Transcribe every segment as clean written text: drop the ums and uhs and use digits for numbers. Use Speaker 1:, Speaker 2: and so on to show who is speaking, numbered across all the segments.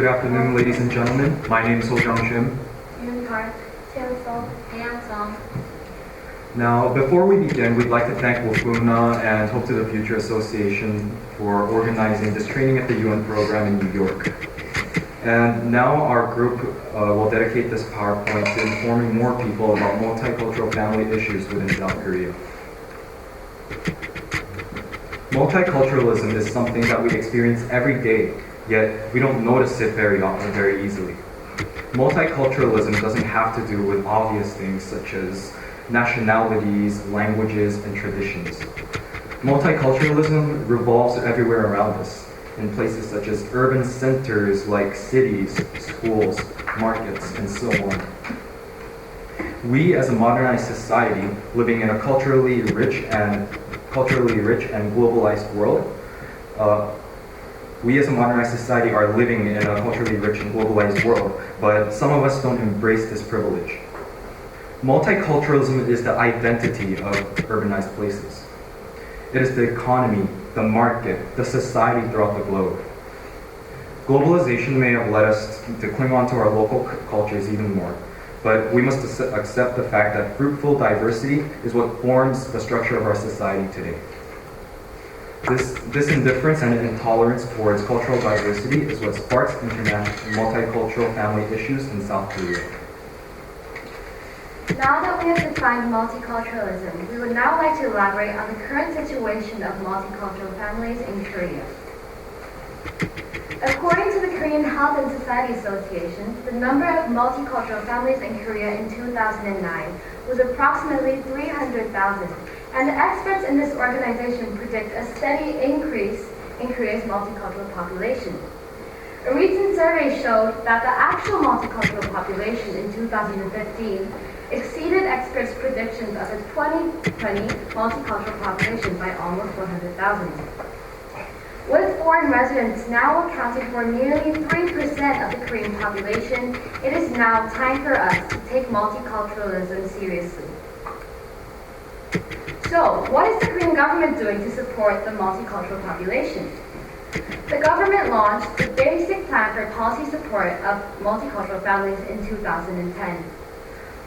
Speaker 1: Good afternoon, ladies and gentlemen. My name is Ho-Jung Shim.
Speaker 2: Yoon Park, Tae Song, Hae Song.
Speaker 1: Now, before we begin, we'd like to thank Wofuna and Hope to the Future Association for organizing this training at the UN program in New York. And now our group will dedicate this PowerPoint to informing more people about multicultural family issues within South Korea. Multiculturalism is something that we experience every day, yet we don't notice it very easily. Multiculturalism doesn't have to do with obvious things such as nationalities, languages, and traditions. Multiculturalism revolves everywhere around us, in places such as urban centers like cities, schools, markets, and so on. We, as a modernized society, living in a culturally rich and globalized world, we as a modernized society are living in a culturally rich and globalized world, but some of us don't embrace this privilege. Multiculturalism is the identity of urbanized places. It is the economy, the market, the society throughout the globe. Globalization may have led us to cling on to our local cultures even more, but we must accept the fact that fruitful diversity is what forms the structure of our society today. This indifference and intolerance towards cultural diversity is what sparks international multicultural family issues in South Korea.
Speaker 2: Now that we have defined multiculturalism, we would now like to elaborate on the current situation of multicultural families in Korea. According to the Korean Health and Society Association, the number of multicultural families in Korea in 2009 was approximately 300,000, and the experts in this organization predict a steady increase in Korea's multicultural population. A recent survey showed that the actual multicultural population in 2015 exceeded experts' predictions of the 2020 multicultural population by almost 100,000. With foreign residents now accounting for nearly 3% of the Korean population, it is now time for us to take multiculturalism seriously. So, what is the Korean government doing to support the multicultural population? The government launched the Basic Plan for Policy Support of Multicultural Families in 2010.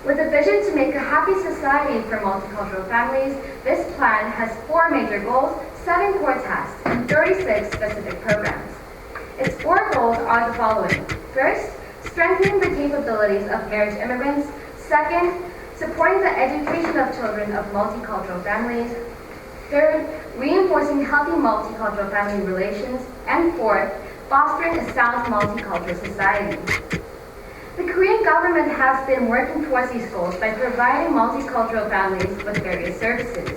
Speaker 2: With a vision to make a happy society for multicultural families, this plan has 4 major goals, 7 core tasks, and 36 specific programs. Its 4 goals are the following. First, strengthening the capabilities of marriage immigrants. Second, supporting the education of children of multicultural families. Third, reinforcing healthy multicultural family relations. And fourth, fostering a sound multicultural society. The Korean government has been working towards these goals by providing multicultural families with various services.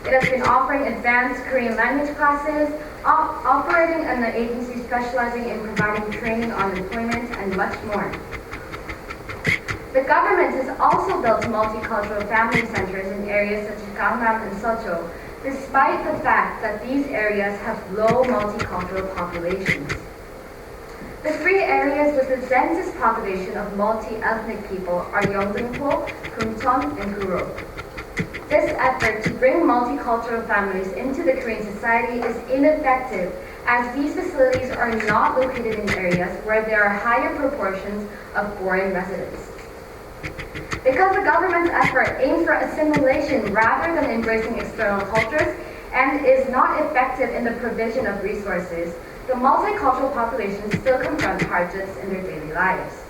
Speaker 2: It has been offering advanced Korean language classes, operating an agency specializing in providing training on employment, and much more. The government has also built multicultural family centers in areas such as Gangnam and Seocho, despite the fact that these areas have low multicultural populations. The 3 areas with the densest population of multi-ethnic people are Yeongdeung-po, Gumcheon, and Guro. This effort to bring multicultural families into the Korean society is ineffective, as these facilities are not located in areas where there are higher proportions of foreign residents. Because the government's effort aims for assimilation rather than embracing external cultures and is not effective in the provision of resources, the multicultural population still confront hardships in their daily lives.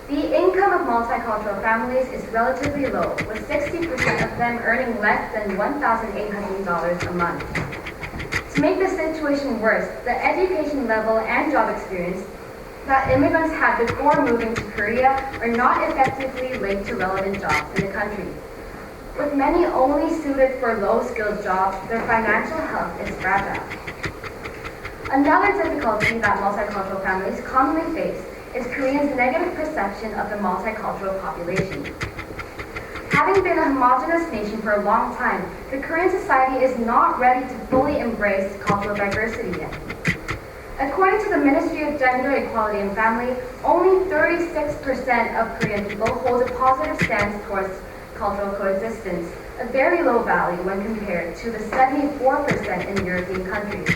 Speaker 2: The income of multicultural families is relatively low, with 60% of them earning less than $1,800 a month. To make the situation worse, the education level and job experience that immigrants had before moving to Korea are not effectively linked to relevant jobs in the country. With many only suited for low-skilled jobs, their financial health is fragile. Another difficulty that multicultural families commonly face is Koreans' negative perception of the multicultural population. Having been a homogenous nation for a long time, the Korean society is not ready to fully embrace cultural diversity yet. According to the Ministry of Gender Equality and Family, only 36% of Korean people hold a positive stance towards cultural coexistence, a very low value when compared to the 74% in European countries.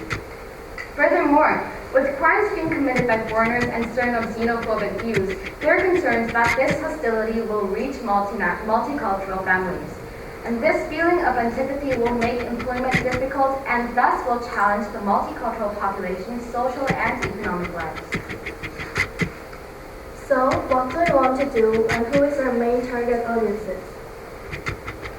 Speaker 2: Furthermore, With crimes being committed by foreigners and certain of xenophobic views, there are concerns that this hostility will reach multicultural families. And this feeling of antipathy will make employment difficult and thus will challenge the multicultural population's social and economic lives.
Speaker 3: So, what do we want to do and who is our main target audiences?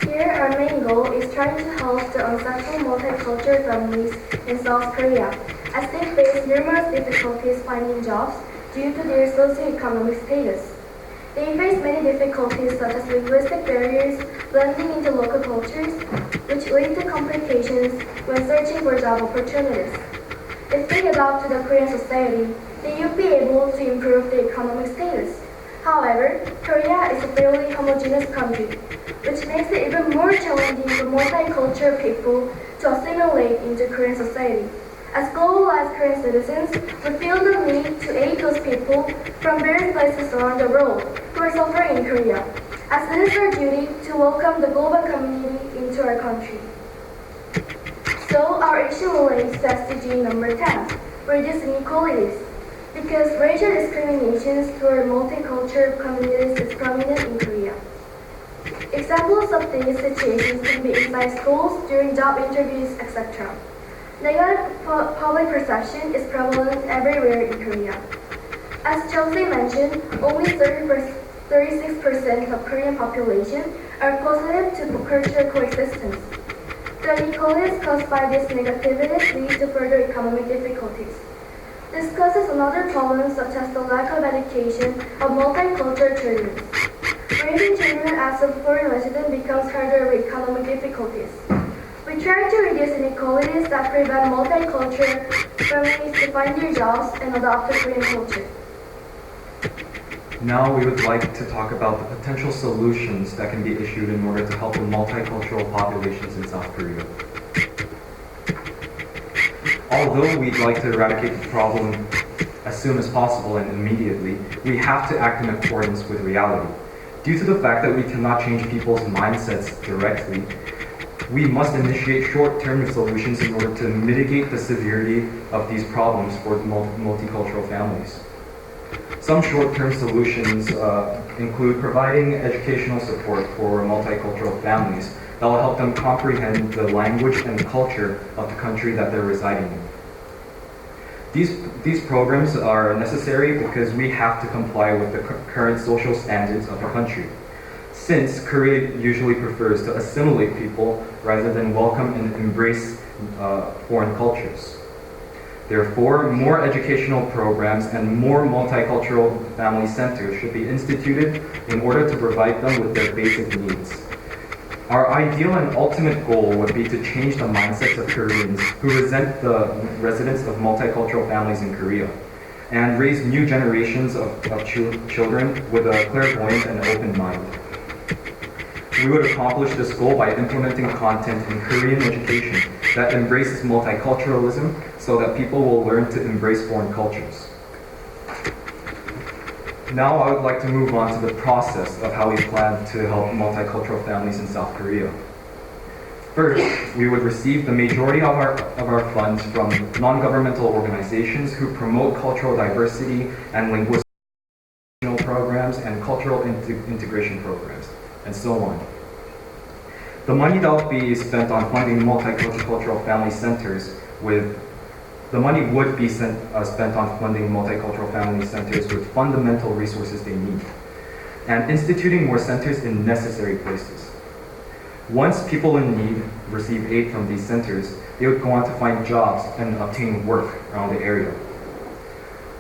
Speaker 3: Here, our main goal is trying to help the unsettled multicultural families in South Korea as they face numerous difficulties finding jobs due to their socioeconomic status. They face many difficulties such as linguistic barriers, blending into local cultures, which lead to complications when searching for job opportunities. If they adapt to the Korean society, they would be able to improve their economic status. However, Korea is a fairly homogeneous country, which makes it even more challenging for multicultural people to assimilate into Korean society. As globalized Korean citizens, we feel the need to aid those people from various places around the world who are suffering in Korea, as it is our duty to welcome the global community into our country. So our action relates to SDG number 10, reduce inequalities, because racial discrimination toward multicultural communities is prominent in Korea. Examples of these situations can be inside schools, during job interviews, etc. Negative public perception is prevalent everywhere in Korea. As Chelsea mentioned, only 36% of Korean population are positive to cultural coexistence. The inequalities caused by this negativity lead to further economic difficulties. This causes another problem such as the lack of education of multicultural children. Raising children as a foreign resident becomes harder with economic difficulties. We try to reduce inequalities that prevent multicultural families to find their jobs and adopt to Korean culture.
Speaker 1: Now we would like to talk about the potential solutions that can be issued in order to help the multicultural populations in South Korea. Although we'd like to eradicate the problem as soon as possible and immediately, we have to act in accordance with reality. Due to the fact that we cannot change people's mindsets directly, we must initiate short-term solutions in order to mitigate the severity of these problems for multicultural families. Some short-term solutions include providing educational support for multicultural families that will help them comprehend the language and culture of the country that they're residing in. These programs are necessary because we have to comply with the current social standards of the country, since Korea usually prefers to assimilate people rather than welcome and embrace foreign cultures. Therefore, more educational programs and more multicultural family centers should be instituted in order to provide them with their basic needs. Our ideal and ultimate goal would be to change the mindsets of Koreans who resent the residents of multicultural families in Korea and raise new generations of children with a clairvoyant and open mind. We would accomplish this goal by implementing content in Korean education that embraces multiculturalism so that people will learn to embrace foreign cultures. Now I would like to move on to the process of how we plan to help multicultural families in South Korea. First, we would receive the majority of our funds from non-governmental organizations who promote cultural diversity and linguistic programs and cultural integration programs, and so on. The money that will be spent on funding multicultural family centers with spent on funding multicultural family centers with fundamental resources they need, and instituting more centers in necessary places. Once people in need receive aid from these centers, they would go on to find jobs and obtain work around the area.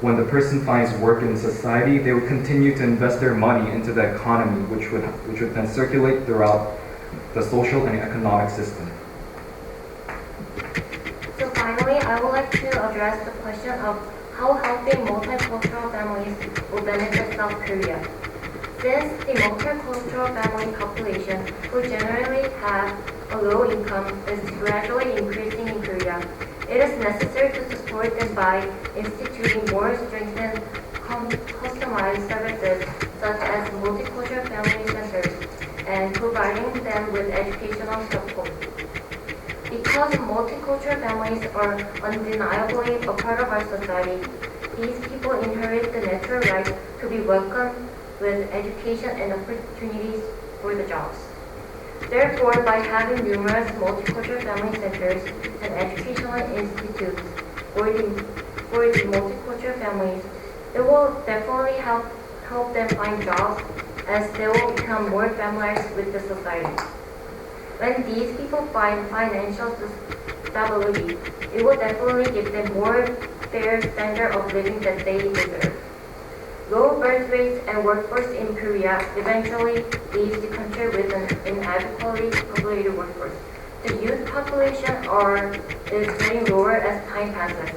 Speaker 1: When the person finds work in society, they would continue to invest their money into the economy, which would then circulate throughout the social and economic system.
Speaker 4: So finally, I would like to address the question of how helping multicultural families will benefit South Korea. Since the multicultural family population, who generally have a low income, is gradually increasing in Korea, it is necessary to support them by instituting more strengthened, customized services such as multicultural family centers and providing them with educational support. Because multicultural families are undeniably a part of our society, these people inherit the natural right to be welcomed with education and opportunities for the jobs. Therefore, by having numerous multicultural family centers and educational institutes for the multicultural families, it will definitely help them find jobs as they will become more familiarized with the society. When these people find financial stability, it will definitely give them more fair standard of living that they deserve. Low birth rates and workforce in Korea eventually leaves the country with an inadequately populated workforce. The youth population is getting lower as time passes,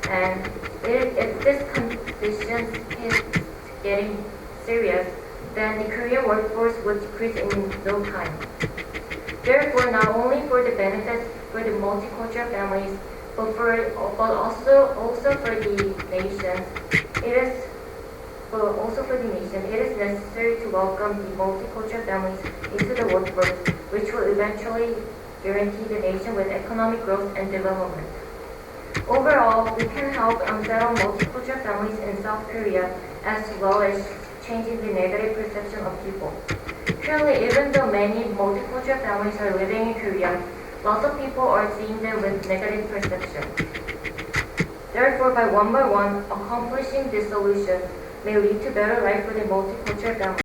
Speaker 4: and if this condition is getting serious, then the Korean workforce would decrease in no time. Therefore, not only for the benefits for the multicultural families, but also for the nation, it is necessary to welcome the multicultural families into the workforce, which will eventually guarantee the nation with economic growth and development. Overall, we can help unsettle multicultural families in South Korea as well as changing the negative perception of people. Currently, even though many multicultural families are living in Korea, lots of people are seeing them with negative perception. Therefore, by one, accomplishing this solution may lead to better life for the multicultural families.